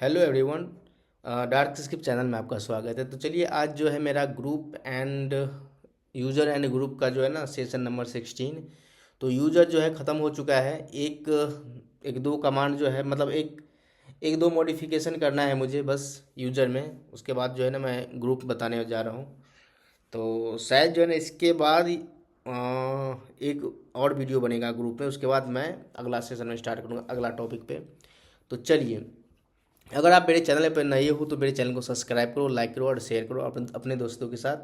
Hello everyone. Dark skip channel में आपका स्वागत है। तो चलिए आज जो है मेरा group end user and group का जो है ना सेशन नंबर 16। तो यूज़र जो है ख़त्म हो चुका है। एक एक दो कमांड जो है मतलब एक एक दो मॉडिफिकेशन करना है मुझे बस यूज़र में। उसके बाद जो है ना मैं ग्रुप बताने जा रहा हूँ। तो शायद जो है ना इसके बाद एक और वीडियो बनेगा ग्रुप में। उसके बाद मैं अगला सेशन में स्टार्ट करूँगा अगला टॉपिक पे। तो चलिए, अगर आप मेरे चैनल पर नए हो तो मेरे चैनल को सब्सक्राइब करो, लाइक करो और शेयर करो अपने अपने दोस्तों के साथ।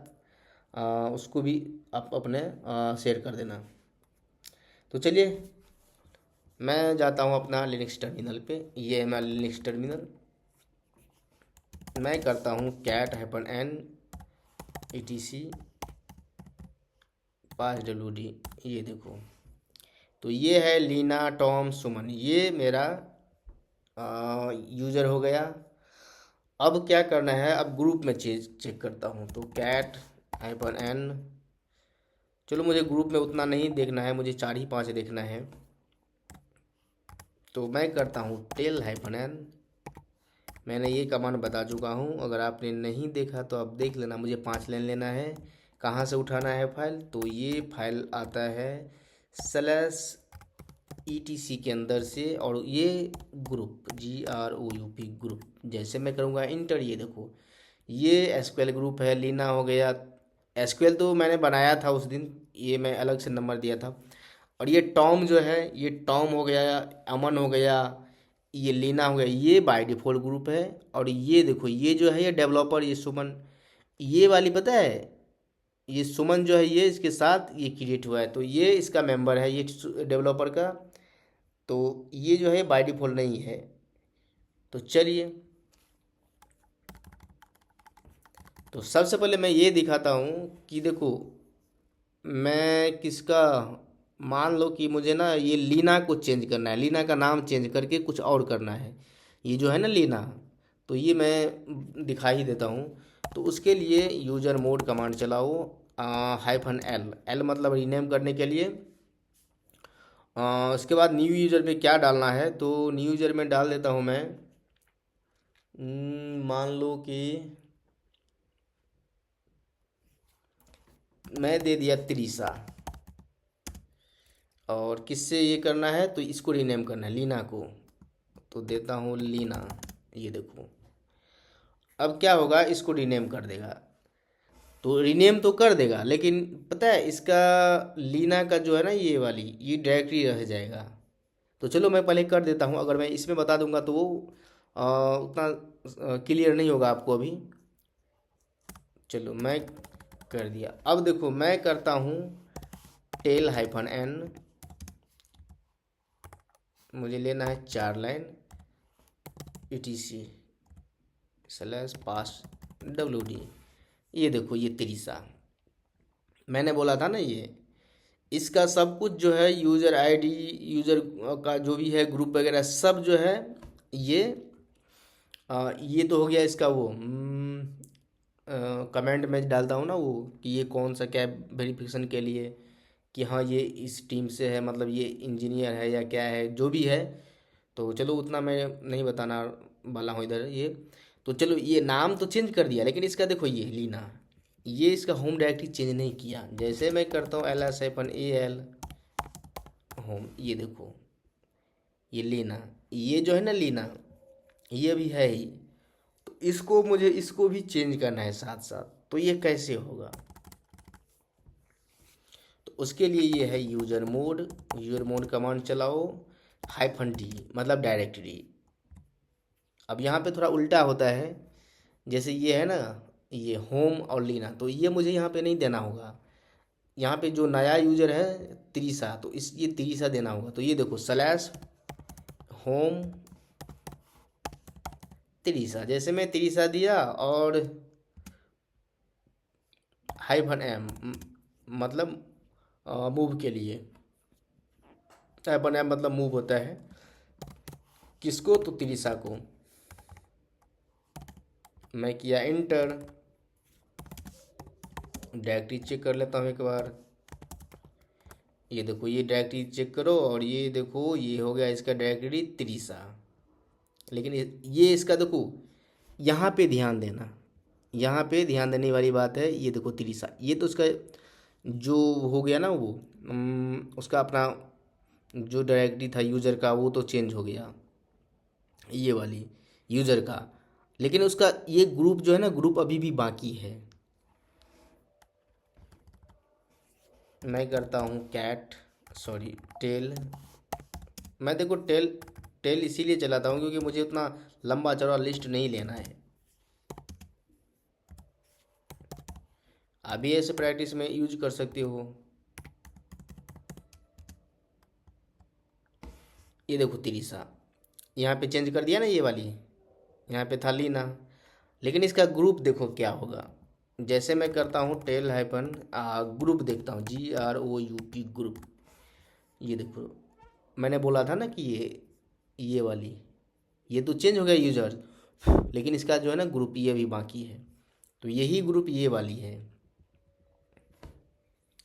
उसको भी आप अपने शेयर कर देना। तो चलिए, मैं जाता हूँ अपना लिनक्स टर्मिनल पे। ये है मेरा लिनक्स टर्मिनल। मैं करता हूँ कैट हाइफन एन etc पास wd। ये देखो, तो ये है लीना टॉम सुमन, ये मेरा यूज़र हो गया। अब क्या करना है, अब ग्रुप में चेक करता हूँ। तो कैट हाइफन एन, चलो मुझे ग्रुप में उतना नहीं देखना है, मुझे 4 ही 5 देखना है। तो मैं करता हूँ टेल हाइफन एन। मैंने ये कमांड बता चुका हूँ, अगर आपने नहीं देखा तो आप देख लेना। मुझे 5 लाइन लेना है। कहाँ से उठाना है फाइल, तो ये फाइल आता है स्लैश etc के अंदर से, और ये ग्रुप GROUP ग्रुप। जैसे मैं करूँगा इंटर, ये देखो ये एसक्यूएल ग्रुप है। लीना हो गया, एसक्यूएल तो मैंने बनाया था उस दिन, ये मैं अलग से नंबर दिया था। और ये टॉम जो है, ये टॉम हो गया, अमन हो गया, ये लीना हो गया, ये बाय डिफ़ॉल्ट ग्रुप है। और ये देखो, ये जो है ये डेवलपर, ये सुमन, ये वाली पता है, ये सुमन जो है ये इसके साथ ये क्रिएट हुआ है, तो ये इसका मेंबर है, ये डेवलपर का। तो ये जो है बाय डिफ़ॉल्ट नहीं है। तो चलिए, तो सबसे पहले मैं ये दिखाता हूँ कि देखो मैं किसका, मान लो कि मुझे ना ये लीना को चेंज करना है, लीना का नाम चेंज करके कुछ और करना है। ये जो है ना लीना, तो ये मैं दिखा ही देता हूँ। तो उसके लिए यूजर मोड कमांड चलाओ, हाइफन एल, एल मतलब रीनेम करने के लिए। उसके बाद न्यू यूज़र में क्या डालना है, तो न्यू यूज़र में डाल देता हूँ मैं। मान लो कि मैं दे दिया त्रिशा। और किससे ये करना है, तो इसको रीनेम करना है लीना को। तो देता हूँ लीना, ये देखो। अब क्या होगा, इसको रीनेम कर देगा। तो रीनेम तो कर देगा, लेकिन पता है इसका लीना का जो है ना ये वाली, ये डायरेक्टरी रह जाएगा। तो चलो मैं पहले कर देता हूँ। अगर मैं इसमें बता दूंगा तो वो उतना क्लियर नहीं होगा आपको अभी। चलो मैं कर दिया। अब देखो मैं करता हूँ टेल हाइफन एन, मुझे लेना है 4 लाइन, etc स्लैश पास WD। ये देखो ये त्रिशा, मैंने बोला था ना ये, इसका सब कुछ जो है यूज़र आईडी, यूज़र का जो भी है ग्रुप वगैरह सब जो है ये ये तो हो गया इसका वो कमेंट में डालता हूँ ना वो, कि ये कौन सा क्या वेरिफिकेशन के लिए, कि हाँ ये इस टीम से है, मतलब ये इंजीनियर है या क्या है जो भी है। तो चलो उतना मैं नहीं बताना वाला हूँ इधर ये। तो चलो ये नाम तो चेंज कर दिया, लेकिन इसका देखो ये लीना, ये इसका होम डायरेक्टरी चेंज नहीं किया। जैसे मैं करता हूँ LS-AL होम, ये देखो ये लीना, ये जो है ना लीना, ये भी है ही। तो इसको मुझे इसको भी चेंज करना है साथ साथ। तो ये कैसे होगा, तो उसके लिए ये है user mode. User mode command चलाओ, -d मतलब डायरेक्टरी। अब यहाँ पे थोड़ा उल्टा होता है, जैसे ये है ना, ये होम और लीना, तो ये मुझे यहाँ पे नहीं देना होगा। यहाँ पे जो नया यूज़र है त्रिशा, तो इस ये त्रिशा देना होगा। तो ये देखो स्लैश होम त्रिशा, जैसे मैं त्रिशा दिया और हाइफन एम मतलब मूव के लिए, हाइफन एम मतलब मूव होता है किसको, तो त्रिशा को। मैं किया इंटर, डायरेक्टरी चेक कर लेता हूँ एक बार। ये देखो ये डायरेक्टरी चेक करो, और ये देखो ये हो गया इसका डायरेक्टरी त्रिशा। लेकिन ये इसका देखो, यहाँ पे ध्यान देना, यहाँ पे ध्यान देने वाली बात है। ये देखो तिरिसा, ये तो उसका जो हो गया ना वो उसका अपना जो डायरेक्टरी था यूज़र का वो तो चेंज हो गया, ये वाली यूज़र का। लेकिन उसका ये ग्रुप जो है ना, ग्रुप अभी भी बाकी है। मैं करता हूँ कैट, सॉरी टेल। मैं देखो टेल टेल इसीलिए चलाता हूँ क्योंकि मुझे उतना लंबा चौड़ा लिस्ट नहीं लेना है। अभी ऐसे प्रैक्टिस में यूज कर सकते हो। ये देखो तिरिसा, यहाँ पे चेंज कर दिया ना ये वाली, यहाँ पे था लीना। लेकिन इसका ग्रुप देखो क्या होगा। जैसे मैं करता हूँ टेल हाइपन ग्रुप, देखता हूँ GROUP ग्रुप। ये देखो मैंने बोला था ना कि ये वाली, ये तो चेंज हो गया यूजर, लेकिन इसका जो है ना ग्रुप ये भी बाकी है। तो यही ग्रुप ये वाली है।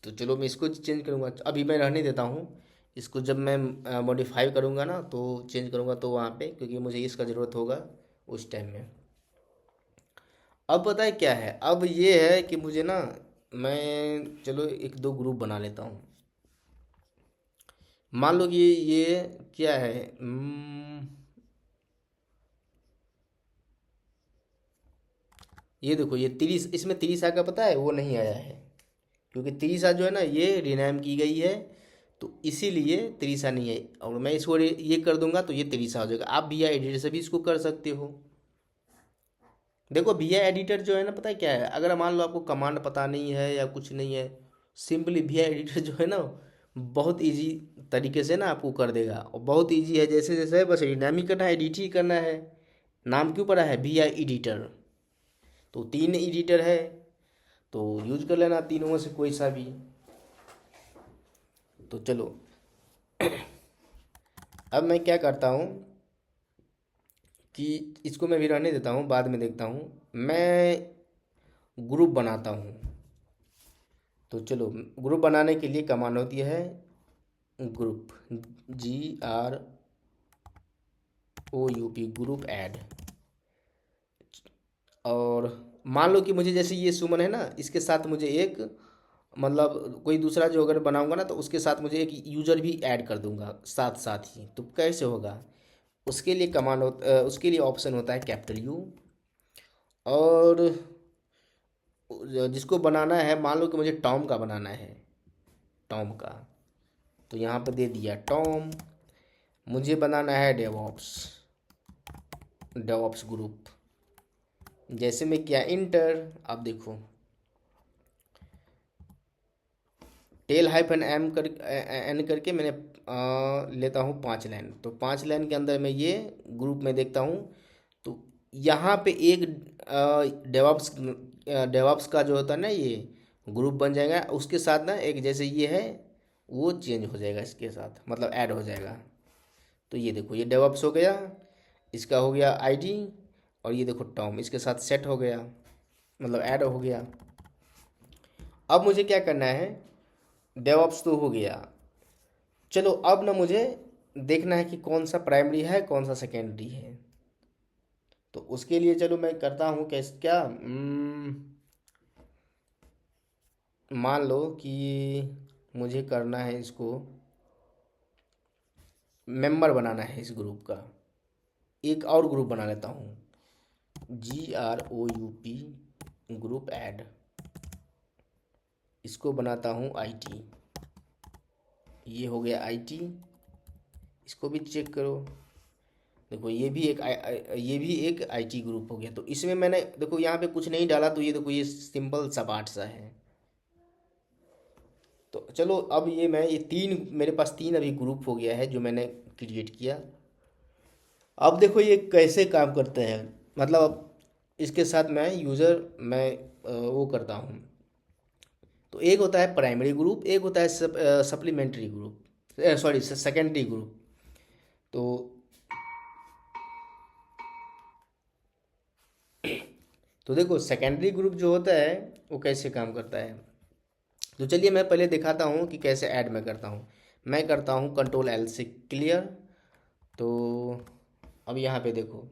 तो चलो मैं इसको चेंज करूँगा, अभी मैं रहने देता हूँ। इसको जब मैं मॉडिफाई करूँगा ना तो चेंज करूँगा तो वहाँ पे, क्योंकि मुझे इसका ज़रूरत होगा उस टाइम में। अब पता है क्या है, अब ये है कि मुझे ना, मैं चलो एक दो ग्रुप बना लेता हूँ। मान लो कि ये क्या है, ये देखो ये तिरिस, इसमें तिरिसा का पता है वो नहीं आया है, क्योंकि तिरिसा जो है ना ये रिनेम की गई है, तो इसीलिए तिरिसा नहीं है। और मैं इसको ये कर दूंगा तो ये तिरिसा हो जाएगा। आप VI एडिटर से भी इसको कर सकते हो। देखो VI एडिटर जो है ना, पता है क्या है, अगर मान लो आपको कमांड पता नहीं है या कुछ नहीं है, सिंपली VI एडिटर जो है ना बहुत इजी तरीके से ना आपको कर देगा। और बहुत इजी है, जैसे जैसे बस रिनेम ही करना है, एडिट ही करना है। नाम क्यों पड़ा है VI एडिटर, तो 3 एडिटर है, तो यूज कर लेना तीनों में से कोई सा भी। तो चलो अब मैं क्या करता हूँ कि इसको मैं भी रहने देता हूँ, बाद में देखता हूँ। मैं ग्रुप बनाता हूँ। तो चलो ग्रुप बनाने के लिए कमांड होती है ग्रुप, GROUP ग्रुप ऐड। और मान लो कि मुझे जैसे ये सुमन है ना, इसके साथ मुझे एक, मतलब कोई दूसरा जो अगर बनाऊंगा ना तो उसके साथ मुझे एक यूज़र भी ऐड कर दूंगा साथ साथ ही। तो कैसे होगा, उसके लिए उसके लिए ऑप्शन होता है कैपिटल U। और जिसको बनाना है, मान लो कि मुझे टॉम का बनाना है, टॉम का, तो यहाँ पर दे दिया टॉम। मुझे बनाना है डेवॉप्स, डेवॉप्स ग्रुप। जैसे मैं किया इंटर, अब देखो टेल हाइफन एम कर एन करके मैंने लेता हूँ 5 लाइन। तो 5 लाइन के अंदर मैं ये ग्रुप में देखता हूँ। तो यहाँ पे एक डेवॉप्स डेवॉप्स का जो होता है ना ये ग्रुप बन जाएगा, उसके साथ ना एक जैसे ये है वो चेंज हो जाएगा इसके साथ, मतलब ऐड हो जाएगा। तो ये देखो ये डेवॉप्स हो गया, इसका हो गया ID, और ये देखो टॉम इसके साथ सेट हो गया, मतलब ऐड हो गया। अब मुझे क्या करना है, डेवऑप्स तो हो गया। चलो अब ना मुझे देखना है कि कौन सा प्राइमरी है कौन सा सेकेंडरी है। तो उसके लिए चलो मैं करता हूँ कैसे क्या, मान लो कि मुझे करना है इसको मेंबर बनाना है इस ग्रुप का। एक और ग्रुप बना लेता हूँ, GROUP ग्रुप ऐड। इसको बनाता हूँ IT, ये हो गया IT। इसको भी चेक करो, देखो ये भी एक IT ग्रुप हो गया। तो इसमें मैंने देखो यहाँ पे कुछ नहीं डाला, तो ये देखो ये सिंपल सपाट सा है। तो चलो अब ये तीन, मेरे पास 3 अभी ग्रुप हो गया है जो मैंने क्रिएट किया। अब देखो ये कैसे काम करते हैं, मतलब अब इसके साथ मैं वो करता हूँ। तो एक होता है प्राइमरी ग्रुप, एक होता है supplementary group, sorry secondary group. तो तो देखो सेकेंडरी ग्रुप जो होता है वो कैसे काम करता है। तो चलिए मैं पहले दिखाता हूँ कि कैसे ऐड मैं करता हूँ। मैं करता हूँ Ctrl L से क्लियर। तो अब यहाँ पे देखो,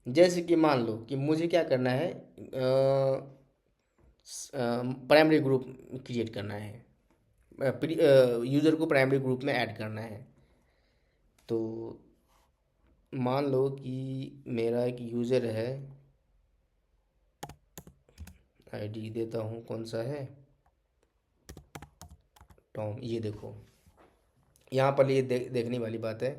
जैसे कि मान लो कि मुझे क्या करना है, प्राइमरी ग्रुप क्रिएट करना है, यूज़र को प्राइमरी ग्रुप में ऐड करना है। तो मान लो कि मेरा एक यूज़र है, आईडी देता हूँ, कौन सा है, टॉम। ये देखो, यहाँ पर ये देखने वाली बात है।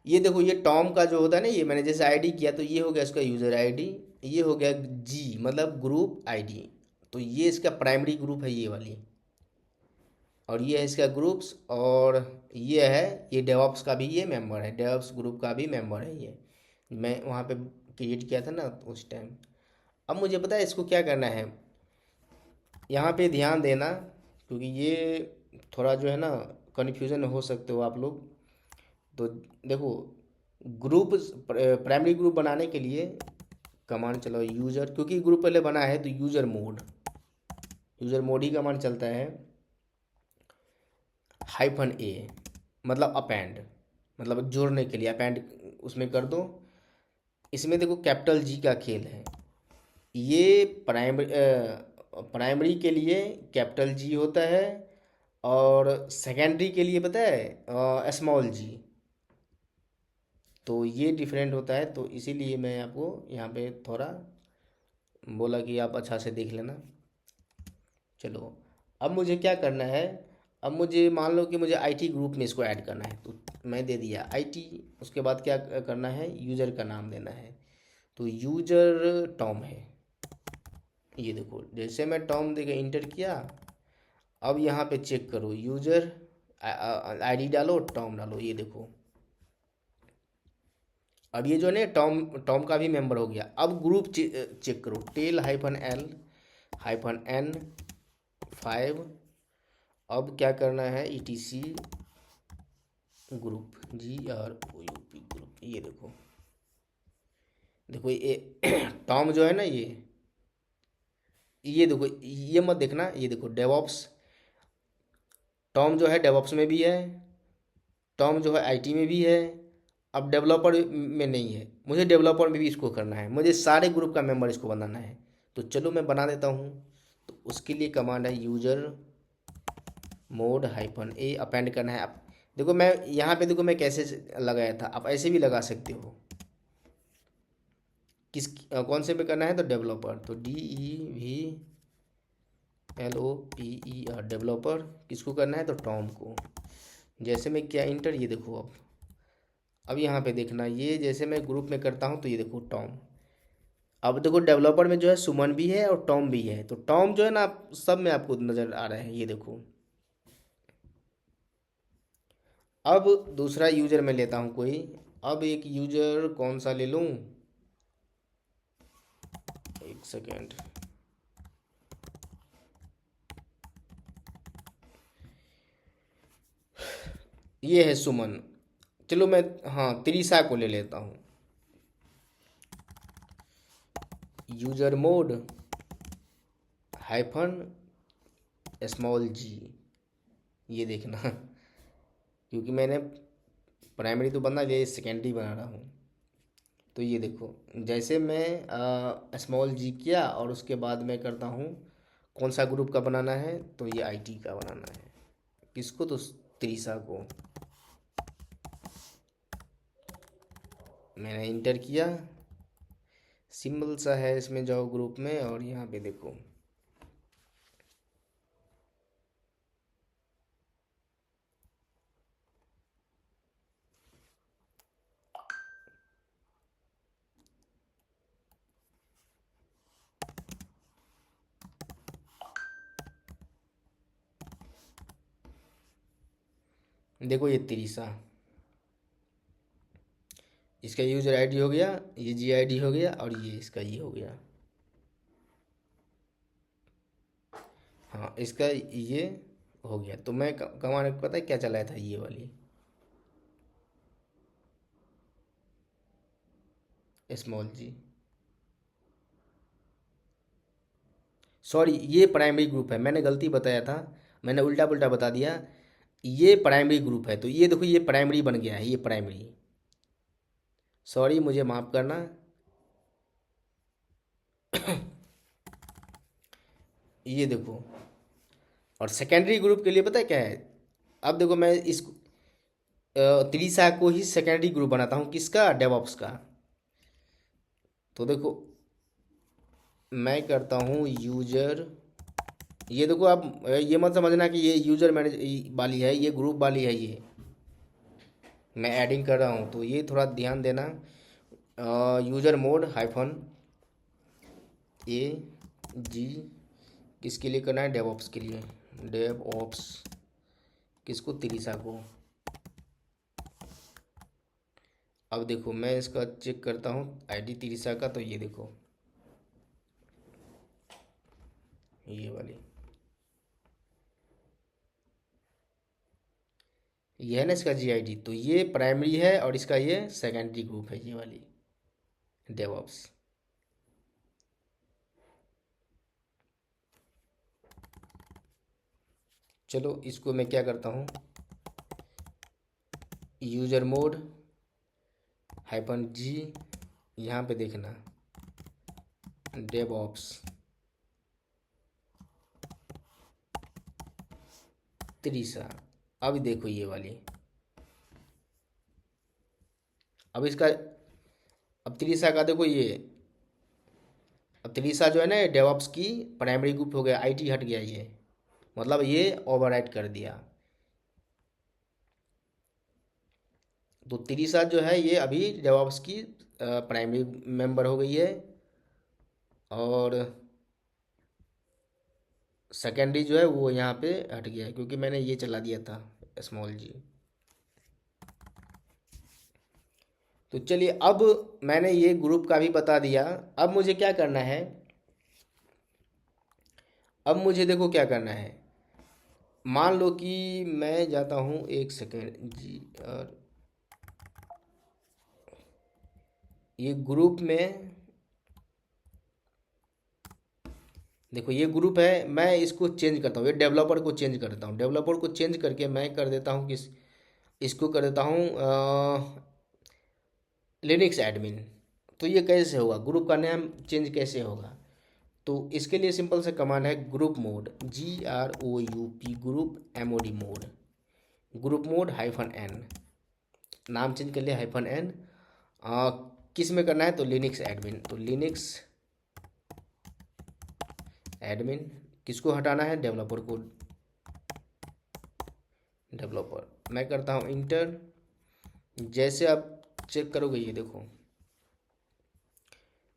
ये देखो, ये टॉम का जो होता है ना, ये मैंने जैसे आईडी किया तो ये हो गया इसका यूज़र आईडी, ये हो गया जी मतलब ग्रुप आईडी। तो ये इसका प्राइमरी ग्रुप है ये वाली, और ये है इसका ग्रुप्स, और ये है, ये डेवॉप्स का भी ये मेंबर है, डेवॉप्स ग्रुप का भी मेंबर है ये। मैं वहाँ पे क्रिएट किया था ना उस टाइम। अब मुझे पता है इसको क्या करना है, यहाँ पे ध्यान देना, क्योंकि ये थोड़ा जो है ना कन्फ्यूज़न हो सकते हो आप लोग। तो देखो, ग्रुप, प्राइमरी ग्रुप बनाने के लिए कमांड चलाओ यूज़र, क्योंकि ग्रुप पहले बना है तो यूज़र मोड ही कमांड चलता है। -a मतलब अपेंड, मतलब जोड़ने के लिए अपेंड उसमें कर दो। इसमें देखो कैपिटल जी का खेल है, ये प्राइमरी के लिए कैपिटल जी होता है, और सेकेंडरी के लिए पता है स्मॉल जी। तो ये डिफरेंट होता है, तो इसीलिए मैं आपको यहाँ पे थोड़ा बोला कि आप अच्छा से देख लेना। चलो, अब मुझे क्या करना है, अब मुझे मान लो कि मुझे आईटी ग्रुप में इसको ऐड करना है, तो मैं दे दिया आईटी। उसके बाद क्या करना है, यूज़र का नाम देना है। तो यूज़र टॉम है, ये देखो, जैसे मैं टॉम देके इंटर किया। अब यहाँ पे चेक करो, यूज़र आईडी डालो, टॉम डालो, ये देखो। अब ये जो है ना टॉम टॉम का भी मेंबर हो गया। अब ग्रुप चेक करो, टेल -L-N-5। अब क्या करना है, ETC ग्रुप, GROUP ग्रुप, ये देखो। देखो ये टॉम जो है ना, ये देखो, ये मत देखना, ये देखो डेवॉप्स, टॉम जो है डेवॉप्स में भी है, टॉम जो है आईटी में भी है। अब डेवलपर में नहीं है, मुझे डेवलपर में भी इसको करना है, मुझे सारे ग्रुप का मेंबर इसको बनाना है। तो चलो मैं बना देता हूँ। तो उसके लिए कमांड है यूज़र मोड -a, अपेंड करना है। आप देखो, मैं यहाँ पे देखो मैं कैसे लगाया था, आप ऐसे भी लगा सकते हो। कौन से पे करना है, तो डेवलपर, तो DEVLOPER डेवलपर। किसको करना है, तो टॉम को। जैसे मैं किया इंटर, ये देखो। अब यहाँ पे देखना, ये जैसे मैं ग्रुप में करता हूँ तो ये देखो टॉम। अब देखो डेवलपर में जो है सुमन भी है और टॉम भी है, तो टॉम जो है ना सब में आपको नज़र आ रहा है, ये देखो। अब दूसरा यूज़र मैं लेता हूँ कोई। अब एक यूज़र कौन सा ले लूँ, एक सेकेंड। ये है सुमन। चलो मैं, हाँ, त्रिशा को ले लेता हूँ। यूज़र मोड -g, ये देखना क्योंकि मैंने प्राइमरी तो बना लिया, सेकेंडरी बना रहा हूँ। तो ये देखो, जैसे मैं g किया, और उसके बाद मैं करता हूँ कौन सा ग्रुप का बनाना है, तो ये आईटी का बनाना है। किसको, तो त्रिशा को। मैंने इंटर किया, सिंबल सा है इसमें, जाओ ग्रुप में, और यहाँ पे देखो। देखो ये त्रिशा, इसका यूज़र आईडी हो गया, ये GID हो गया, और ये इसका ये हो गया। हाँ, इसका ये हो गया। तो मैं कमांड पता है क्या चलाया था, ये वाली g। सॉरी, ये प्राइमरी ग्रुप है, मैंने गलती बताया था, मैंने उल्टा पुल्टा बता दिया। ये प्राइमरी ग्रुप है, तो ये देखो, ये प्राइमरी बन गया है, ये प्राइमरी। सॉरी, मुझे माफ़ करना। ये देखो, और सेकेंडरी ग्रुप के लिए पता है क्या है? अब देखो, मैं इस त्रिशा को ही सेकेंडरी ग्रुप बनाता हूँ, किसका? डेवऑप्स का। तो देखो, मैं करता हूँ यूजर। ये देखो, आप ये मत समझना कि ये यूजर मैनेज वाली है, ये ग्रुप वाली है। ये मैं ऐडिंग कर रहा हूँ, तो ये थोड़ा ध्यान देना। यूजर मोड हाइफन ए जी, किसके लिए करना है? डेवऑप्स के लिए। डेवऑप्स किसको? त्रिशा को। अब देखो, मैं इसका चेक करता हूँ आईडी त्रिशा का, तो ये देखो, ये वाली, ये है ना इसका जीआईडी। तो ये प्राइमरी है और इसका ये सेकेंडरी ग्रुप है, ये वाली डेवऑप्स। चलो, इसको मैं क्या करता हूँ, यूजर मोड हाइपन जी, यहाँ पे देखना डेवऑप्स त्रिशा। अब देखो ये वाली, अब इसका, अब त्रिशा का देखो ये, अब त्रिशा जो है ना, डेवऑप्स की प्राइमरी ग्रुप हो गया, आईटी हट गया ये, मतलब ये ओवरराइट कर दिया। तो त्रिशा जो है ये अभी डेवऑप्स की प्राइमरी मेंबर हो गई है, और सेकेंडरी जो है वो यहाँ पे हट गया है, क्योंकि मैंने ये चला दिया था स्मॉल जी। तो चलिए, अब मैंने ये ग्रुप का भी बता दिया। अब मुझे क्या करना है? अब मुझे देखो क्या करना है। मान लो कि मैं जाता हूँ, एक सेकेंड जी, और ये ग्रुप में देखो, ये ग्रुप है, मैं इसको चेंज करता हूँ, ये डेवलपर को चेंज करता हूँ। डेवलपर को चेंज करके मैं कर देता हूँ किस, इसको कर देता हूँ लिनक्स एडमिन। तो ये कैसे होगा? ग्रुप का नाम चेंज कैसे होगा? तो इसके लिए सिंपल सा कमांड है, group mod, GROUP, group MOD mod, group mod hyphen N, नाम चेंज कर लिया हाइफन एन। किस में करना है? तो लिनक्स एडमिन। तो लिनक्स एडमिन, किसको हटाना है? डेवलपर को। डेवलपर मैं करता हूँ इंटर। जैसे आप चेक करोगे, ये देखो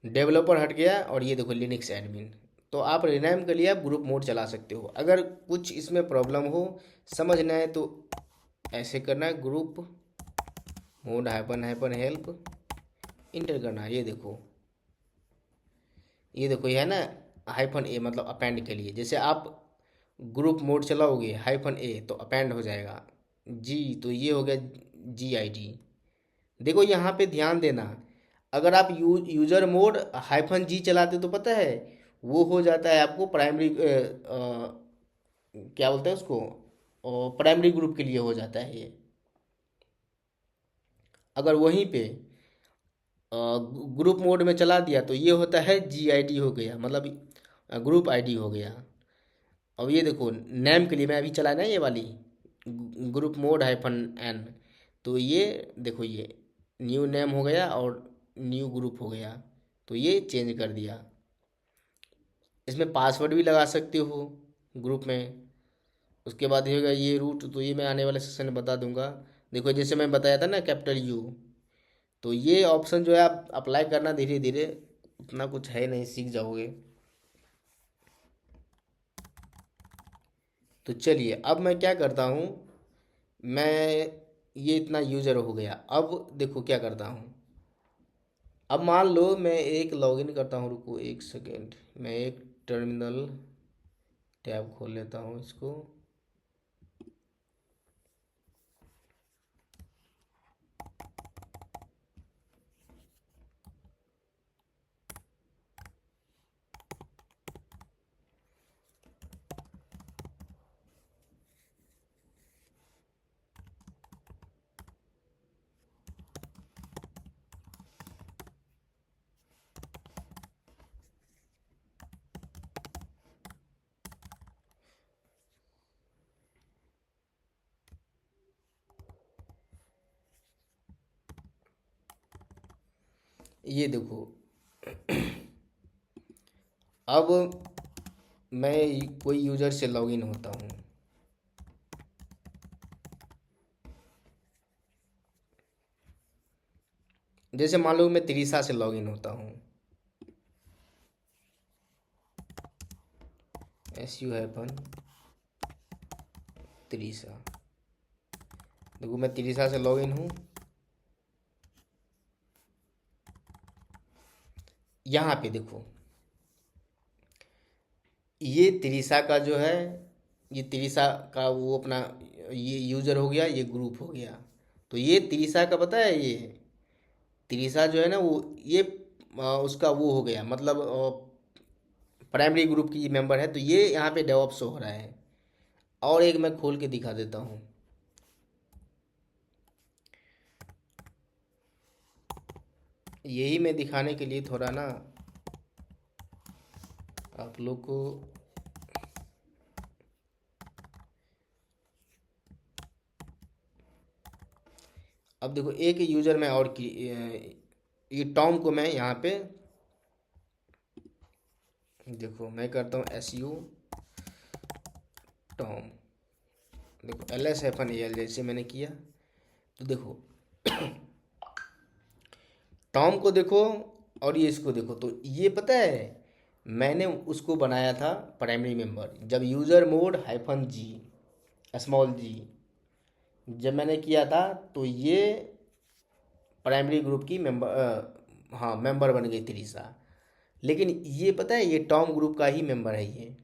डेवलपर हट गया, और ये देखो लिनक्स एडमिन। तो आप रिनाइम के लिए आप ग्रुप मोड चला सकते हो। अगर कुछ इसमें प्रॉब्लम हो, समझ ना आए, तो ऐसे करना है, group mode hyphen hyphen help, inter करना है। ये देखो, ये देखो, ये है ना हाइफन ए, मतलब अपेंड के लिए। जैसे आप ग्रुप मोड चलाओगे हाइफन ए, तो अपेंड हो जाएगा जी, तो ये हो गया GID। देखो यहाँ पे ध्यान देना, अगर आप यूजर मोड हाइफन जी चलाते तो पता है वो हो जाता है आपको प्राइमरी, क्या बोलते हैं उसको, प्राइमरी ग्रुप के लिए हो जाता है ये। अगर वहीं पे ग्रुप मोड में चला दिया, तो ये होता है GID हो गया, मतलब ग्रुप आईडी हो गया। अब ये देखो, नेम के लिए मैं अभी चलाया ना ये वाली, ग्रुप मोड हाइफन एन, तो ये देखो, ये न्यू नेम हो गया और न्यू ग्रुप हो गया। तो ये चेंज कर दिया। इसमें पासवर्ड भी लगा सकते हो ग्रुप में। उसके बाद ये होगा ये रूट, तो ये मैं आने वाले सेशन में बता दूंगा। देखो, जैसे मैं बताया था ना कैपिटल यू, तो ये ऑप्शन जो है आप अप्लाई करना धीरे धीरे, उतना कुछ है नहीं, सीख जाओगे। तो चलिए, अब मैं क्या करता हूँ, मैं ये इतना यूजर हो गया। अब देखो क्या करता हूँ। अब मान लो मैं एक लॉगिन करता हूँ, रुको एक सेकेंड, मैं एक टर्मिनल टैब खोल लेता हूँ इसको। ये देखो, अब मैं कोई यूज़र से लॉगिन होता हूँ। जैसे मान लो मैं त्रिशा से लॉगिन होता हूँ। SU- त्रिशा। देखो मैं त्रिशा से लॉगिन हूँ। यहाँ पे देखो, ये त्रिशा का जो है, ये त्रिशा का वो अपना ये यूज़र हो गया, ये ग्रुप हो गया। तो ये त्रिशा का पता है, ये त्रिशा जो है ना वो ये उसका वो हो गया, मतलब प्राइमरी ग्रुप की मेंबर है। तो ये यहाँ पे डेवऑप्स हो रहा है। और एक मैं खोल के दिखा देता हूँ। यही मैं दिखाने के लिए थोड़ा ना आप लोग को, अब देखो एक यूज़र में और की ये टॉम को मैं यहाँ पे देखो मैं करता हूँ SU टॉम। देखो LS-AL जैसे मैंने किया। तो देखो टॉम को देखो और ये इसको देखो। तो ये पता है मैंने उसको बनाया था प्राइमरी मेंबर, जब यूज़र मोड -G स्मॉल जी जब मैंने किया था। तो ये प्राइमरी ग्रुप की मेंबर, हाँ मेंबर बन गई त्रिशा। लेकिन ये पता है ये टॉम ग्रुप का ही मेंबर है ये।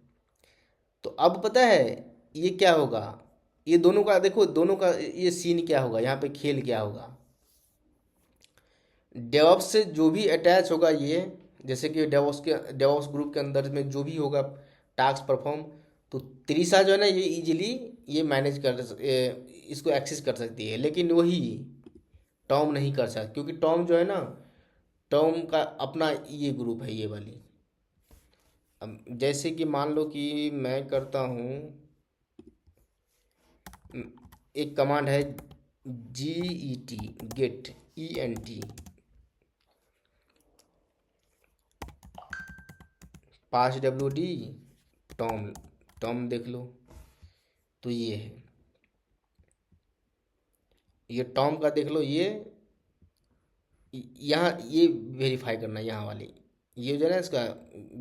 तो अब पता है ये क्या होगा, ये दोनों का देखो, दोनों का ये सीन क्या होगा, यहाँ पे खेल क्या होगा। डेवॉप्स से जो भी अटैच होगा ये, जैसे कि डेवॉप्स ग्रुप के अंदर में जो भी होगा टास्क परफॉर्म, तो त्रिशा जो है ना ये इजीली ये मैनेज इसको एक्सेस कर सकती है। लेकिन वही टॉम नहीं कर सकता, क्योंकि टॉम जो है ना, टॉम का अपना ये ग्रुप है ये वाली। अब जैसे कि मान लो कि मैं करता हूँ, एक कमांड है GET गेट ENT पास WD टॉम। टॉम देख लो, तो ये है, ये टॉम का देख लो। ये यहाँ ये वेरीफाई करना, यहाँ वाले ये जो है ना इसका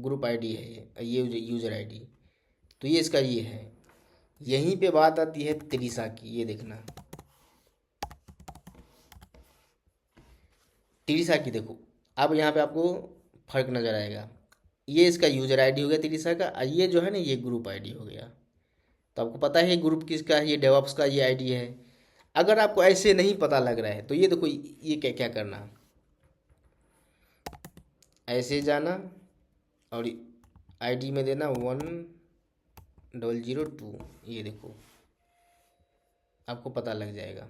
ग्रुप ID है, ये यूज़र ID। तो ये इसका ये है। यहीं पे बात आती है त्रिशा की, ये देखना त्रिशा की। देखो अब यहाँ पे आपको फर्क नज़र आएगा। ये इसका यूज़र ID हो गया त्रिशा का, और ये जो है ना ये ग्रुप ID हो गया। तो आपको पता है ये ग्रुप किसका है, ये डेवऑप्स का ये ID है। अगर आपको ऐसे नहीं पता लग रहा है तो ये देखो, ये क्या क्या करना, ऐसे जाना और ID में देना 1002। ये देखो आपको पता लग जाएगा।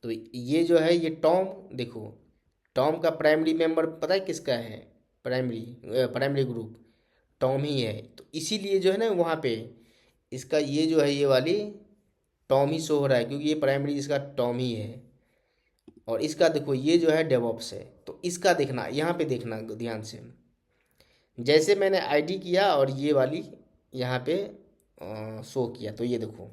तो ये जो है ये टॉम, देखो टॉम का प्राइमरी मेंबर पता है किसका है, प्राइमरी ग्रुप टॉम ही है। तो इसीलिए जो है ना वहाँ पे इसका ये जो है ये वाली टॉम ही शो हो रहा है, क्योंकि ये प्राइमरी इसका टॉम ही है। और इसका देखो ये जो है डेवऑप्स है। तो इसका देखना, यहाँ पे देखना ध्यान से, जैसे मैंने ID किया और ये वाली यहाँ पे शो किया। तो ये देखो,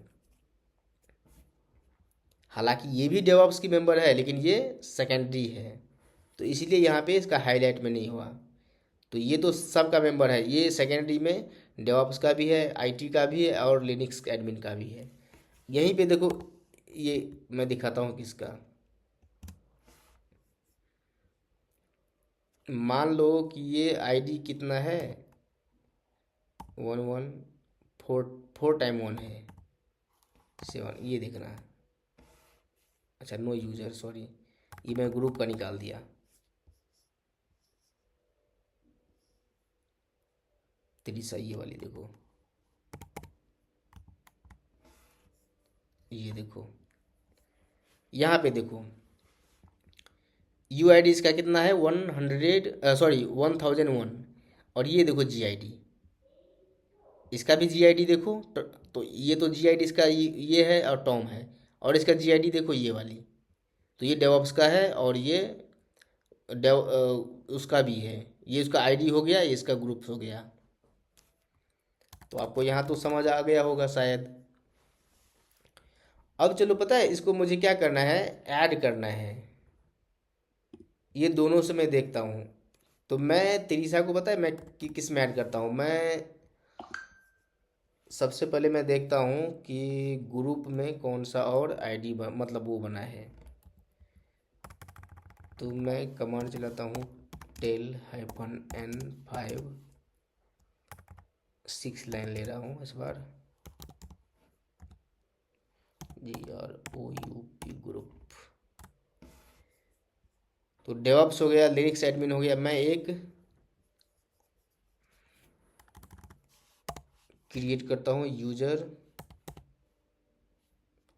हालांकि ये भी डेवऑप्स की मेंबर है लेकिन ये सेकेंडरी है, तो इसीलिए यहाँ पे इसका हाईलाइट में नहीं हुआ। तो ये तो सबका मेंबर है, ये सेकेंडरी में डेवऑप्स का भी है, IT का भी है और लिनक्स एडमिन का भी है। यहीं पे देखो, ये मैं दिखाता हूँ किसका। मान लो कि ये ID कितना है, 114 1 है 7, ये देखना। अच्छा नो यूज़र, सॉरी, ये मैं ग्रुप का निकाल दिया। त्रिशा ये वाली देखो, ये देखो यहाँ पे देखो UID इसका कितना है 1001। और ये देखो GID, इसका भी GID देखो। तो ये तो GID इसका ये है और टॉम है। और इसका GID देखो ये वाली, तो ये डेवऑप्स का है और ये उसका भी है। ये उसका आईडी हो गया, ये इसका ग्रुप्स हो गया। तो आपको यहाँ तो समझ आ गया होगा शायद। अब चलो, पता है इसको मुझे क्या करना है, ऐड करना है। ये दोनों से मैं देखता हूँ। तो मैं तिरिसा को, पता है मैं किस में ऐड करता हूँ। मैं सबसे पहले मैं देखता हूँ कि ग्रुप में कौन सा और आईडी मतलब वो बना है। तो मैं कमांड चलाता हूँ tel-n5, 6 लाइन ले रहा हूँ इस बार, GROUP ग्रुप। तो डेवऑप्स हो गया, लिरिक्स एडमिन हो गया। मैं एक क्रिएट करता हूँ यूजर,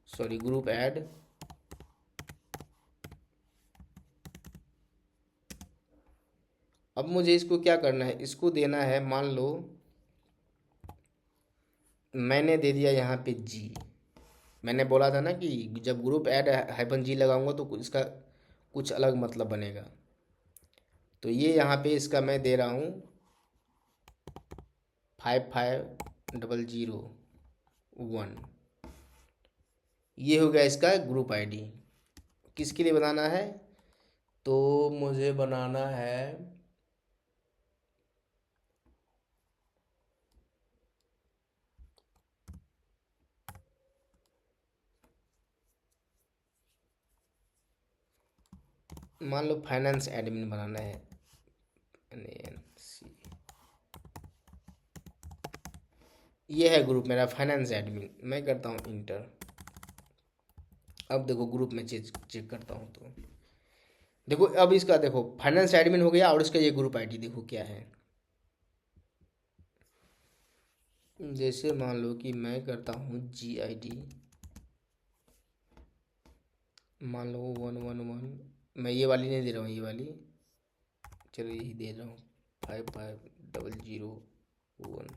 सॉरी ग्रुप ऐड। अब मुझे इसको क्या करना है, इसको देना है, मान लो मैंने दे दिया यहाँ पे जी। मैंने बोला था ना कि जब ग्रुप ऐड -G लगाऊंगा तो इसका कुछ अलग मतलब बनेगा। तो ये यहाँ पे इसका मैं दे रहा हूँ 55001। ये हो गया इसका ग्रुप आईडी। किसके लिए बनाना है, तो मुझे बनाना है मान लो फाइनेंस एडमिन बनाना है, NANC। ये है ग्रुप मेरा फाइनेंस एडमिन। मैं करता हूँ इंटर। अब देखो ग्रुप में चेक करता हूँ तो देखो, अब इसका देखो फाइनेंस एडमिन हो गया और इसका ये ग्रुप आईडी देखो क्या है। जैसे मान लो कि मैं करता हूँ GID, मान लो 111। मैं ये वाली नहीं दे रहा हूँ, ये वाली, चलो यही दे रहा हूँ 55001।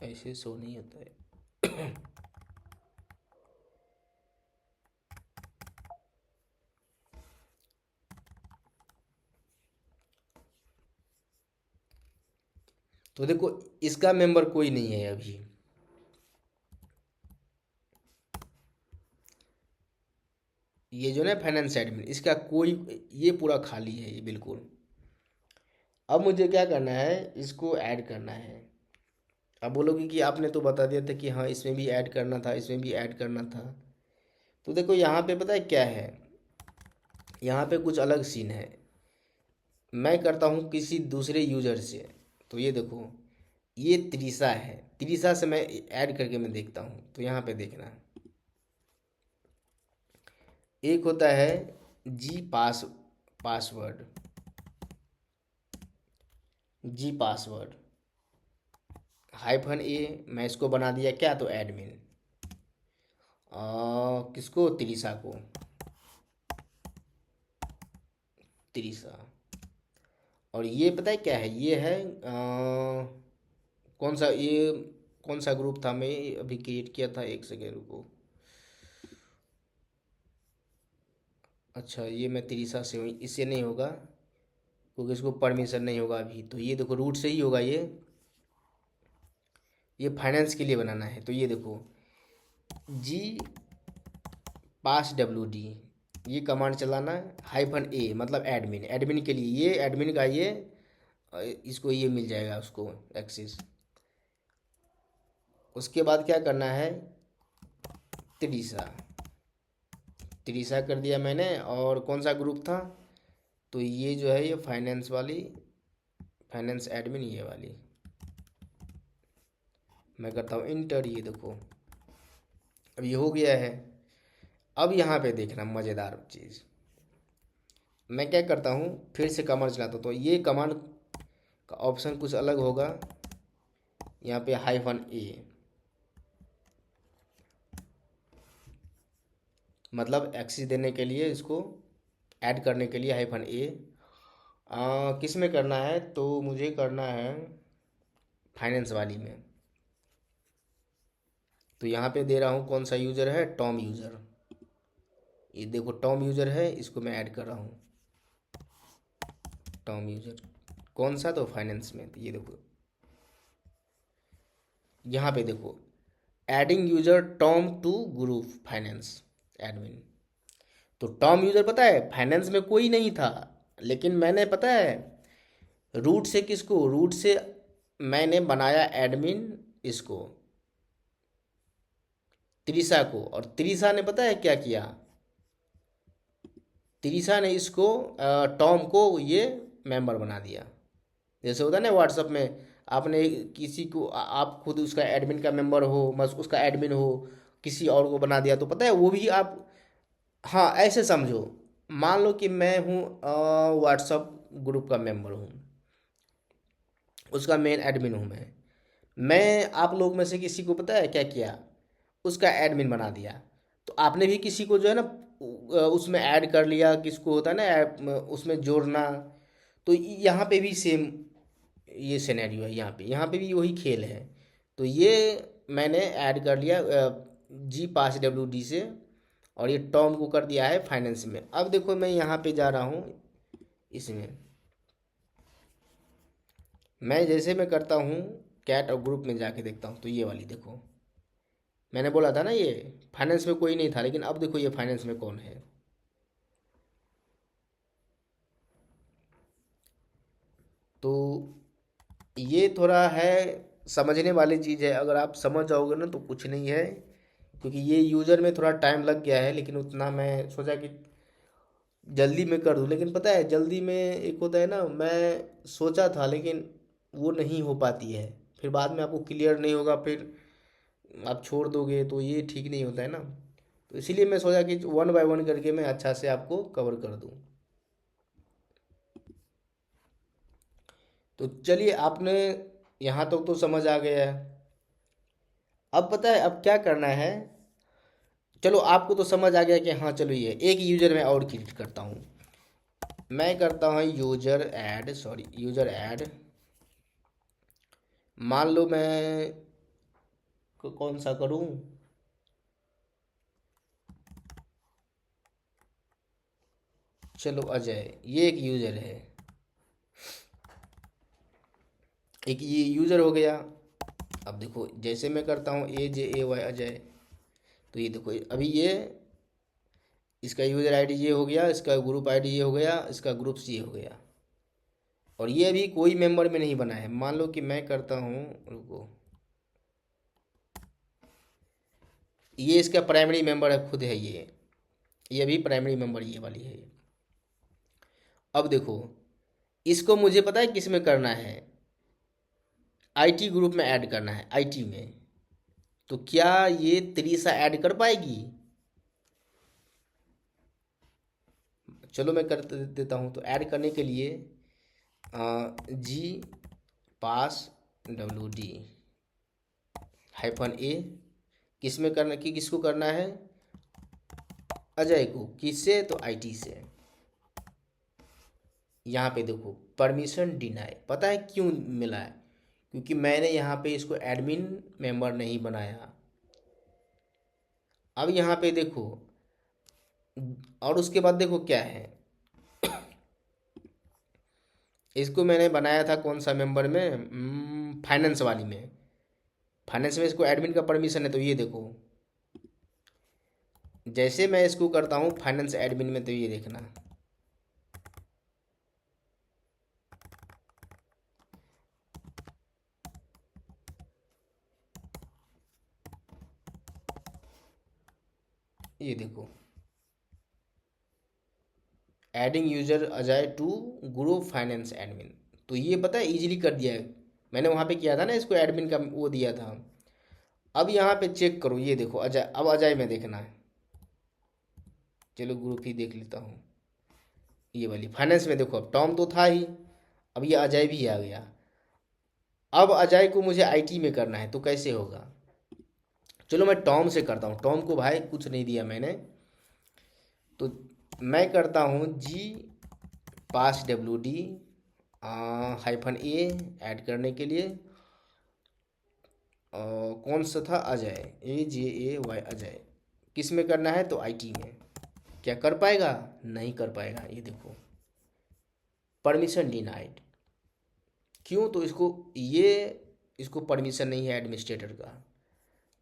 ऐसे शो नहीं होता है। तो देखो इसका मेंबर कोई नहीं है अभी। ये जो ना फाइनेंस एडमिन, इसका कोई, ये पूरा खाली है ये बिल्कुल। अब मुझे क्या करना है, इसको ऐड करना है। अब बोलोगे कि आपने तो बता दिया था कि हाँ इसमें भी ऐड करना था, इसमें भी ऐड करना था। तो देखो यहाँ पे पता है क्या है, यहाँ पे कुछ अलग सीन है। मैं करता हूँ किसी दूसरे यूजर से। तो ये देखो, ये त्रिशा है, त्रिशा से मैं ऐड करके मैं देखता हूँ। तो यहाँ पे देखना, एक होता है जी पासवर्ड, जी पासवर्ड -A। मैं इसको बना दिया क्या, तो एडमिन। किसको, त्रिशा को, त्रिशा। और ये पता है क्या है, ये है कौन सा, ये कौन सा ग्रुप था, मैं अभी क्रिएट किया था, एक सेकेंड रुको। अच्छा, ये मैं त्रिशा से हूँ, इससे नहीं होगा क्योंकि इसको परमिशन नहीं होगा अभी। तो ये देखो रूट से ही होगा ये फाइनेंस के लिए बनाना है। तो ये देखो जी पास WD, ये कमांड चलाना है, -A मतलब एडमिन, एडमिन के लिए, ये एडमिन का ये इसको ये मिल जाएगा उसको एक्सेस। उसके बाद क्या करना है, त्रिशा, त्रिशा कर दिया मैंने। और कौन सा ग्रुप था, तो ये जो है ये फाइनेंस वाली, फाइनेंस एडमिन ये वाली। मैं करता हूँ इंटर, ये देखो अब ये हो गया है। अब यहाँ पे देखना मज़ेदार चीज़, मैं क्या करता हूँ, फिर से कमांड चलाता हूँ। तो ये कमांड का ऑप्शन कुछ अलग होगा, यहाँ पे -A मतलब एक्सेस देने के लिए, इसको ऐड करने के लिए -A। किस में करना है, तो मुझे करना है फाइनेंस वाली में। तो यहाँ पे दे रहा हूँ कौन सा यूज़र है, टॉम यूज़र। ये देखो टॉम यूज़र है, इसको मैं ऐड कर रहा हूँ। टॉम यूज़र कौन सा, तो फाइनेंस में। तो ये देखो यहाँ पे देखो, adding user Tom to group finance admin. तो टॉम यूज़र पता है फाइनेंस में कोई नहीं था, लेकिन मैंने पता है रूट से किसको, रूट से मैंने बनाया एडमिन इसको, त्रिशा को। और त्रिशा ने पता है क्या किया, त्रिशा ने इसको टॉम को ये मेंबर बना दिया। जैसे होता है ना व्हाट्सअप में, आपने किसी को आप खुद उसका एडमिन का मेंबर हो, बस उसका एडमिन हो, किसी और को बना दिया, तो पता है वो भी आप, हाँ ऐसे समझो। मान लो कि मैं हूँ व्हाट्सअप ग्रुप का मेंबर हूँ, उसका मेन एडमिन हूँ मैं आप लोग में से किसी को पता है क्या किया, उसका एडमिन बना दिया। तो आपने भी किसी को जो है ना उसमें ऐड कर लिया, किसको होता है ना उसमें जोड़ना। तो यहाँ पे भी सेम ये सिनेरियो है, यहाँ पे भी वही खेल है। तो ये मैंने ऐड कर लिया जी पास WD से, और ये टॉम को कर दिया है फाइनेंस में। अब देखो मैं यहाँ पे जा रहा हूँ इसमें, मैं जैसे मैं करता हूँ कैट और ग्रुप में जाके देखता हूँ, तो ये वाली देखो, मैंने बोला था ना ये फाइनेंस में कोई नहीं था, लेकिन अब देखो ये फाइनेंस में कौन है। तो ये थोड़ा है समझने वाली चीज़ है, अगर आप समझ जाओगे ना तो कुछ नहीं है। क्योंकि ये यूज़र में थोड़ा टाइम लग गया है, लेकिन उतना मैं सोचा कि जल्दी में कर दूं। लेकिन पता है जल्दी में एक होता है ना, मैं सोचा था लेकिन वो नहीं हो पाती है, फिर बाद में आपको क्लियर नहीं होगा, फिर आप छोड़ दोगे तो ये ठीक नहीं होता है ना। तो इसीलिए मैं सोचा कि वन बाय वन करके मैं अच्छा से आपको कवर कर दूं। तो चलिए, आपने यहाँ तक तो समझ आ गया है। अब पता है अब क्या करना है, चलो आपको तो समझ आ गया कि हाँ चलो ये एक यूज़र मैं और क्रिएट करता हूँ। मैं करता हूँ यूज़र ऐड। मान लो मैं कौन सा करूँ, चलो अजय, ये एक यूज़र है, एक ये यूज़र हो गया। अब देखो जैसे मैं करता हूँ AJAY अजय, तो ये देखो अभी ये इसका यूज़र आईडी ये हो गया, इसका ग्रुप आईडी ये हो गया, इसका ग्रुप्स ये हो गया। और ये अभी कोई मेंबर में नहीं बना है। मान लो कि मैं करता हूँ, रुको, ये इसका प्राइमरी मेंबर है, खुद है ये भी प्राइमरी मेंबर ये वाली है। अब देखो इसको मुझे पता है किस में करना है, IT ग्रुप में ऐड करना है, IT में। तो क्या ये त्रिशा ऐड कर पाएगी? चलो मैं कर देता हूँ। तो ऐड करने के लिए जी पास WD -A, किस में करना, कि किसको करना है, अजय को। किससे, तो IT से। यहाँ पे देखो परमिशन डिनाई, पता है क्यों मिला है, क्योंकि मैंने यहाँ पे इसको एडमिन मेंबर नहीं बनाया। अब यहाँ पे देखो, और उसके बाद देखो क्या है, इसको मैंने बनाया था कौन सा मेंबर में, फाइनेंस वाली में। फाइनेंस में इसको एडमिन का परमिशन है, तो ये देखो जैसे मैं इसको करता हूँ फाइनेंस एडमिन में, तो ये देखना, ये देखो adding user Ajay to group finance admin. तो ये पता है इजीली कर दिया है, मैंने वहाँ पे किया था ना, इसको एडमिन का वो दिया था। अब यहाँ पे चेक करो, ये देखो अजय, अब अजय में देखना है। चलो ग्रुप ही देख लेता हूँ, ये वाली फाइनेंस में देखो, अब टॉम तो था ही, अब ये अजय भी आ गया। अब अजय को मुझे IT में करना है, तो कैसे होगा, चलो मैं टॉम से करता हूँ। टॉम को भाई कुछ नहीं दिया मैंने, तो मैं करता हूँ जी पास WD -A ऐड करने के लिए। कौन सा था, अजय, AJAY अजय, किस में करना है, तो IT में। क्या कर पाएगा? नहीं कर पाएगा। ये देखो, परमिशन डिनाइड। क्यों? तो इसको परमिशन नहीं है एडमिनिस्ट्रेटर का।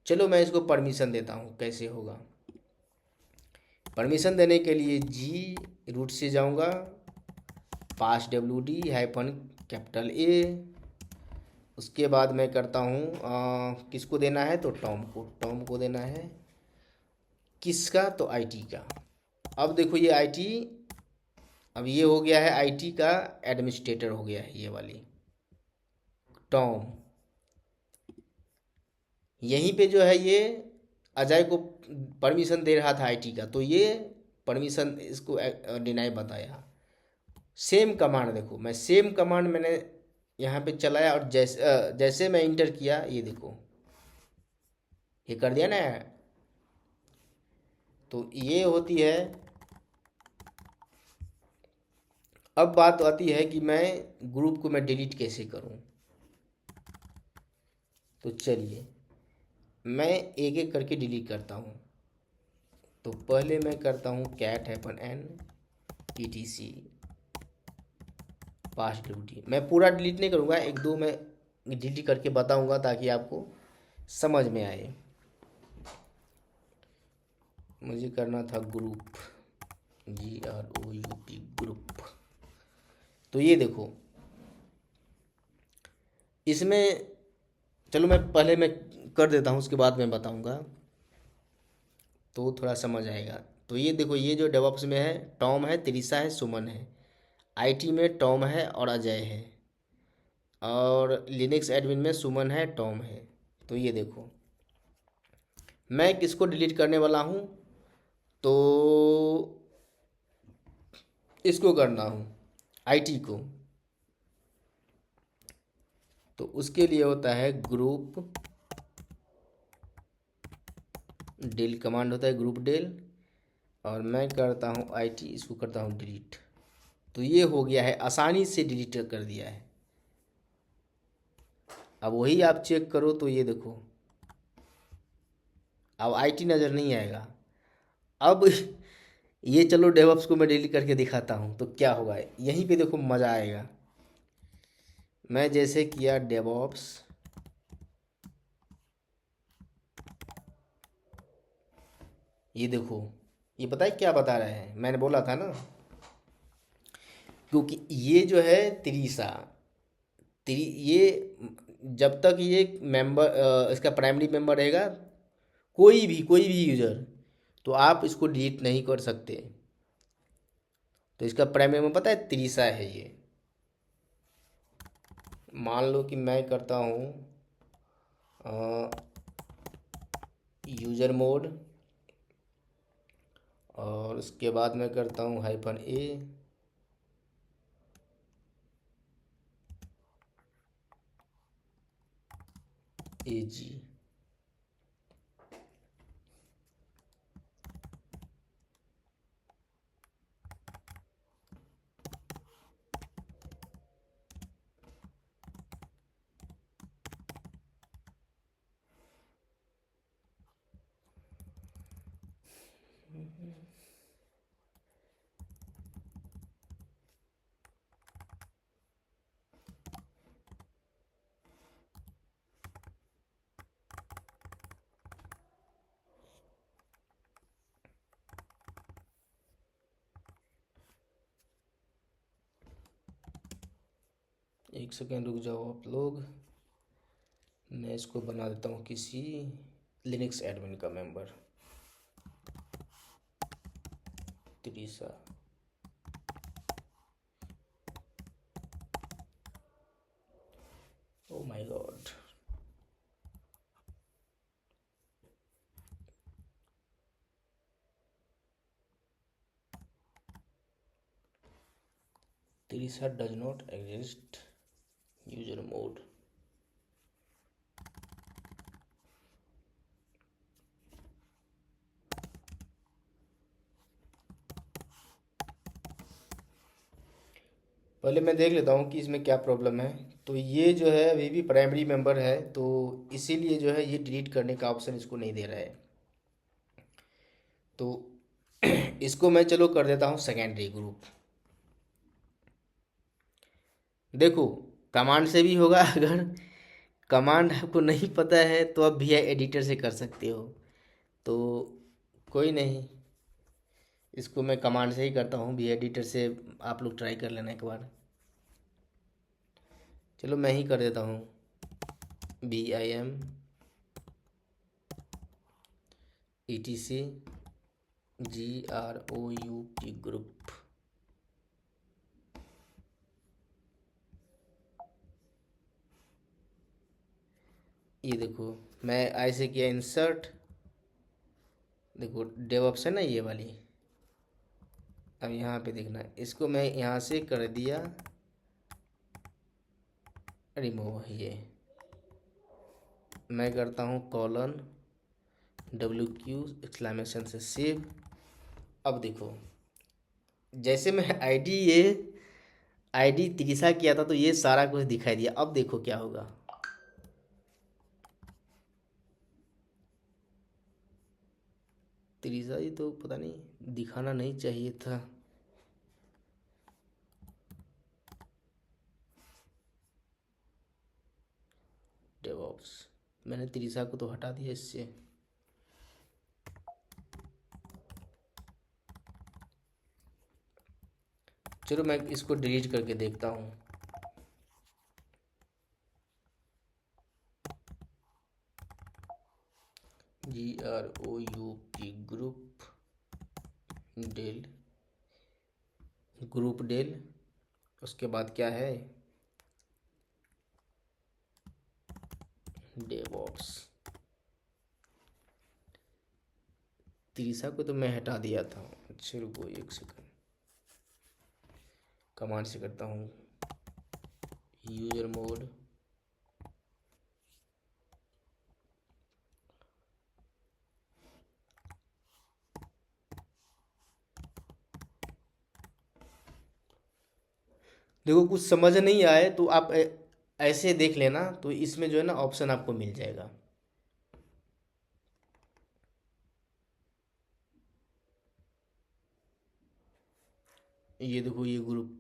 चलो मैं इसको परमिशन देता हूँ, कैसे होगा? परमिशन देने के लिए जी रूट से जाऊँगा, पास WD हाइफन कैपिटल ए। उसके बाद मैं करता हूँ किसको देना है? तो टॉम को देना है। किसका? तो IT का। अब देखो ये IT, अब ये हो गया है IT का एडमिनिस्ट्रेटर हो गया है ये वाली टॉम। यहीं पे जो है ये अजय को परमिशन दे रहा था IT का, तो ये परमिशन इसको डिनाई बताया। सेम कमांड देखो, मैं सेम कमांड मैंने यहाँ पे चलाया और जैसे मैं इंटर किया, ये देखो ये कर दिया ना। तो ये होती है। अब बात आती है कि मैं ग्रुप को मैं डिलीट कैसे करूं। तो चलिए मैं एक एक करके डिलीट करता हूं। तो पहले मैं करता हूं cat-n etc पास ड्यूटी। मैं पूरा डिलीट नहीं करूंगा, एक दो मैं डिलीट करके बताऊंगा ताकि आपको समझ में आए। मुझे करना था ग्रुप, GROUP ग्रुप। तो ये देखो इसमें, चलो मैं कर देता हूँ, उसके बाद मैं बताऊंगा तो थोड़ा समझ आएगा। तो ये देखो, ये जो डेवऑप्स में है टॉम है, त्रिशा है, सुमन है। IT में टॉम है और अजय है, और लिनक्स एडमिन में सुमन है, टॉम है। तो ये देखो मैं किसको डिलीट करने वाला हूँ? तो इसको करना हूँ, IT को। तो उसके लिए होता है ग्रुप डेल कमांड होता है, ग्रुप डेल। और मैं करता हूँ IT, इसको करता हूँ डिलीट। तो ये हो गया है, आसानी से डिलीट कर दिया है। अब वही आप चेक करो तो ये देखो अब IT नज़र नहीं आएगा। अब ये चलो डेवऑप्स को मैं डिलीट करके दिखाता हूँ तो क्या होगा, यहीं पे देखो मज़ा आएगा। मैं जैसे किया डेवऑप्स, ये देखो ये पता है क्या बता रहे हैं? मैंने बोला था ना, क्योंकि ये जो है त्रिशा, ये जब तक ये मेंबर इसका प्राइमरी मेंबर रहेगा, कोई भी यूज़र, तो आप इसको डिलीट नहीं कर सकते। तो इसका प्राइमरी मेंबर पता है त्रिशा है ये। मान लो कि मैं करता हूँ यूज़र मोड, और उसके बाद मैं करता हूँ -AG। एक सेकेंड रुक जाओ आप लोग, मैं इसको बना देता हूँ किसी लिनक्स एडमिन का member, Trisha. Oh my God, Trisha does not exist user mode. पहले मैं देख लेता हूँ कि इसमें क्या प्रॉब्लम है। तो ये जो है अभी भी प्राइमरी मेंबर है, तो इसीलिए जो है ये डिलीट करने का ऑप्शन इसको नहीं दे रहा है। तो इसको मैं चलो कर देता हूँ सेकेंडरी ग्रुप। देखो कमांड से भी होगा। अगर कमांड आपको नहीं पता है तो आप वी आई एडिटर से कर सकते हो, तो कोई नहीं, इसको मैं कमांड से ही करता हूँ, वी आई एडिटर से आप लोग ट्राई कर लेना एक बार। चलो मैं ही कर देता हूँ, VIM ETC GROUP। ये देखो मैं ऐसे किया इंसर्ट, देखो डेवऑप्स है ना ये वाली। अब यहाँ पे देखना, इसको मैं यहाँ से कर दिया रिमूव। ये मैं करता हूँ $WQ! से सेव। अब देखो जैसे मैं आईडी तिरिसा किया था तो ये सारा कुछ दिखाई दिया। अब देखो क्या होगा। तिरिसा ही तो पता नहीं दिखाना नहीं चाहिए था। डेवऑप्स मैंने तिरिसा को तो हटा दिया इससे। चलो मैं इसको डिलीट करके देखता हूँ। GROUP ग्रुप डेल, उसके बाद क्या है, डेवऑप्स। तिरिसा को तो मैं हटा दिया था। अच्छा रुको एक सेकंड, कमांड से करता हूँ, यूजर मोड देखो कुछ समझ नहीं आए तो आप ऐसे देख लेना, तो इसमें जो है ना ऑप्शन आपको मिल जाएगा। ये देखो ये group,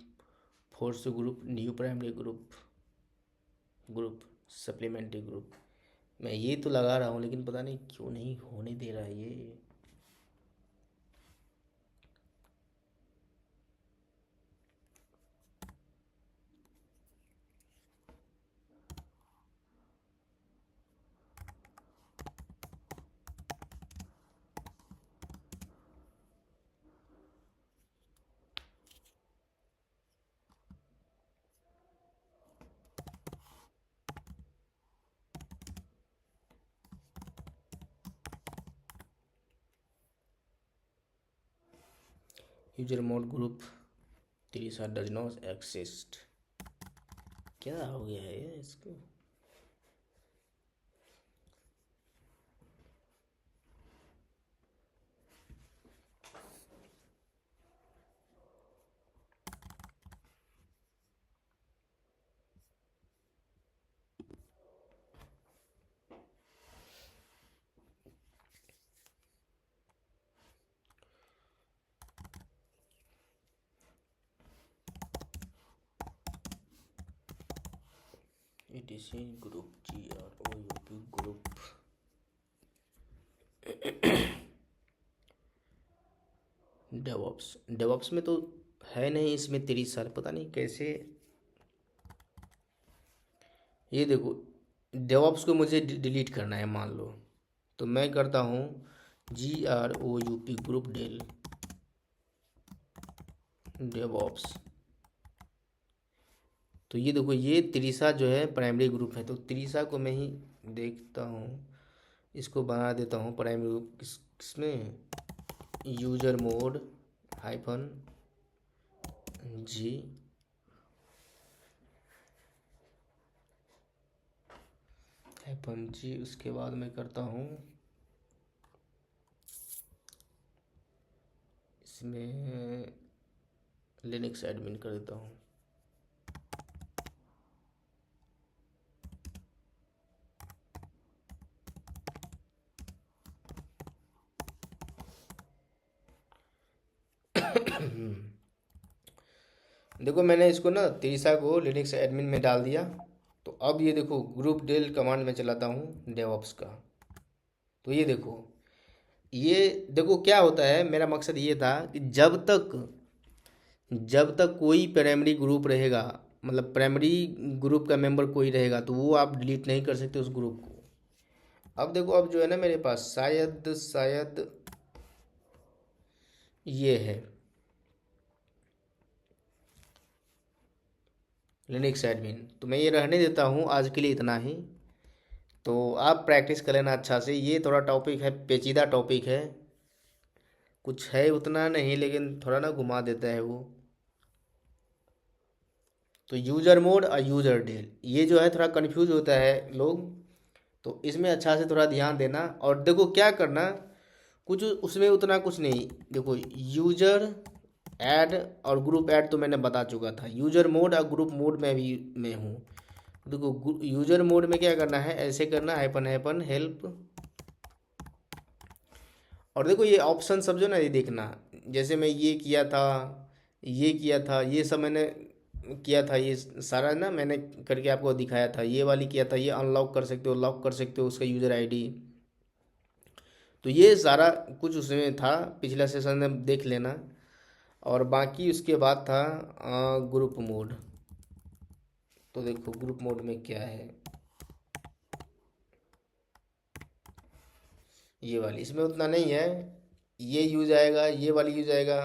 force group, new primary group supplementary group. मैं ये तो लगा रहा हूँ लेकिन पता नहीं क्यों नहीं होने दे रहा है ये। यूजर मोड ग्रुप तिरिसा डज नॉट एक्सिस्ट। क्या हो गया है ये इसको। ETC group GROUP group. DevOps में तो है नहीं, इसमें 30 साल पता नहीं कैसे। ये देखो डेवऑप्स को मुझे डिलीट करना है मान लो, तो मैं करता हूँ GROUP ग्रुप डेवऑप्स। तो ये देखो ये तिरिसा जो है प्राइमरी ग्रुप है, तो तिरिसा को मैं ही देखता हूँ, इसको बना देता हूँ प्राइमरी ग्रुप। किसमें, यूजर मोड -G -G। उसके बाद मैं करता हूँ इसमें लिनक्स एडमिन कर देता हूँ। देखो मैंने इसको ना तिरिसा को लिनक्स एडमिन में डाल दिया। तो अब ये देखो ग्रुप डेल कमांड में चलाता हूँ डेवऑप्स का। तो ये देखो क्या होता है, मेरा मकसद ये था कि जब तक कोई प्राइमरी ग्रुप रहेगा, मतलब प्राइमरी ग्रुप का मेंबर कोई रहेगा, तो वो आप डिलीट नहीं कर सकते उस ग्रुप को। अब देखो, अब जो है ना मेरे पास शायद ये है लिनक्स एडमिन, तो मैं ये रहने देता हूँ आज के लिए, इतना ही। तो आप प्रैक्टिस कर लेना अच्छा से। ये थोड़ा टॉपिक है, पेचीदा टॉपिक है, कुछ है उतना नहीं, लेकिन थोड़ा ना घुमा देता है वो। तो यूजर मोड और यूजर डेल, ये जो है थोड़ा कंफ्यूज होता है लोग, तो इसमें अच्छा से थोड़ा ध्यान देना। और देखो क्या करना, कुछ उसमें उतना कुछ नहीं। देखो यूजर ऐड और ग्रुप ऐड तो मैंने बता चुका था, यूजर मोड और ग्रुप मोड में भी मैं हूँ। देखो यूजर मोड में क्या करना है, ऐसे करना हाइपन हेल्प। और देखो ये ऑप्शन सब जो ना, ये देखना, जैसे मैं ये किया था, ये किया था, ये सब मैंने किया था, ये सारा ना मैंने करके आपको दिखाया था। ये वाली किया था, ये अनलॉक कर सकते हो, लॉक कर सकते हो उसका यूज़र आईडी। तो ये सारा कुछ उसमें था, पिछला सेशन में देख लेना। और बाकी उसके बाद था ग्रुप मोड। तो देखो ग्रुप मोड में क्या है, ये वाली, इसमें उतना नहीं है। ये यूज आएगा, ये वाली यूज आएगा,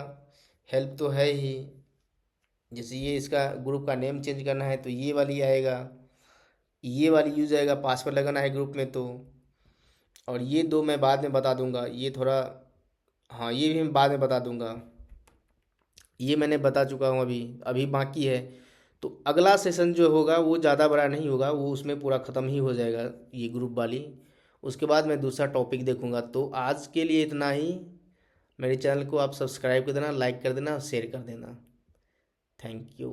हेल्प तो है ही। जैसे ये इसका ग्रुप का नेम चेंज करना है तो ये वाली आएगा, ये वाली यूज आएगा, पासवर्ड लगाना है ग्रुप में तो। और ये दो मैं बाद में बता दूंगा, ये थोड़ा, हाँ ये भी मैं बाद में बता दूंगा। ये मैंने बता चुका हूँ, अभी अभी बाकी है। तो अगला सेशन जो होगा वो ज़्यादा बड़ा नहीं होगा, वो उसमें पूरा ख़त्म ही हो जाएगा ये ग्रुप वाली। उसके बाद मैं दूसरा टॉपिक देखूंगा। तो आज के लिए इतना ही। मेरे चैनल को आप सब्सक्राइब कर देना, लाइक कर देना, शेयर कर देना। Thank you.